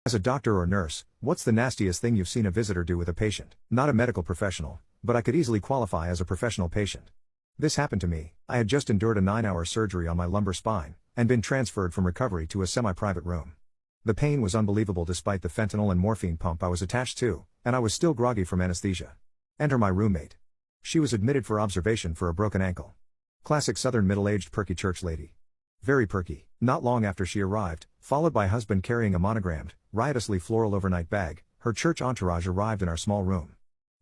As a doctor or nurse, what's the nastiest thing you've seen a visitor do with a patient? Not a medical professional, but I could easily qualify as a professional patient. This happened to me. I had just endured a 9-hour surgery on my lumbar spine, and been transferred from recovery to a semi-private room. The pain was unbelievable despite the fentanyl and morphine pump I was attached to, and I was still groggy from anesthesia. Enter my roommate. She was admitted for observation for a broken ankle. Classic southern middle-aged perky church lady. Very perky. Not long after she arrived, followed by husband carrying a monogrammed, riotously floral overnight bag, her church entourage arrived in our small room.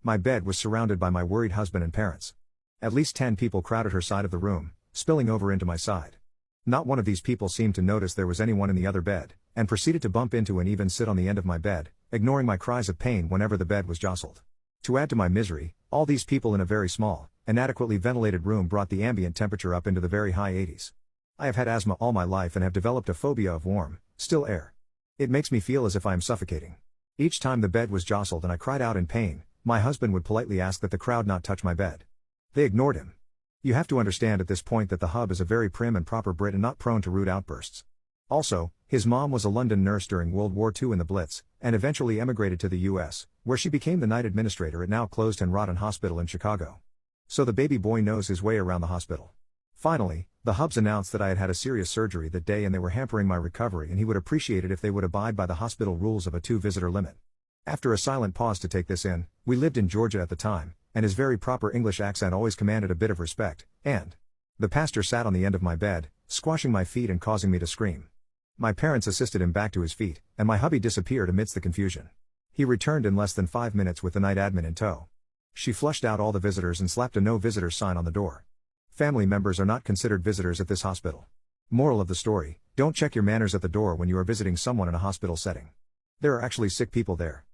My bed was surrounded by my worried husband and parents. At least 10 people crowded her side of the room, spilling over into my side. Not one of these people seemed to notice there was anyone in the other bed, and proceeded to bump into and even sit on the end of my bed, ignoring my cries of pain whenever the bed was jostled. To add to my misery, all these people in a very small, inadequately ventilated room brought the ambient temperature up into the very high 80s. I have had asthma all my life and have developed a phobia of warm, still air. It makes me feel as if I am suffocating. Each time the bed was jostled and I cried out in pain, my husband would politely ask that the crowd not touch my bed. They ignored him. You have to understand at this point that the hub is a very prim and proper Brit and not prone to rude outbursts. Also, his mom was a London nurse during World War II in the Blitz, and eventually emigrated to the US, where she became the night administrator at now closed and rotten hospital in Chicago. So the baby boy knows his way around the hospital. Finally, the hubs announced that I had had a serious surgery that day and they were hampering my recovery and he would appreciate it if they would abide by the hospital rules of a 2-visitor limit. After a silent pause to take this in, we lived in Georgia at the time, and his very proper English accent always commanded a bit of respect, and the pastor sat on the end of my bed, squashing my feet and causing me to scream. My parents assisted him back to his feet, and my hubby disappeared amidst the confusion. He returned in less than 5 minutes with the night admin in tow. She flushed out all the visitors and slapped a no visitors sign on the door. Family members are not considered visitors at this hospital. Moral of the story: don't check your manners at the door when you are visiting someone in a hospital setting. There are actually sick people there.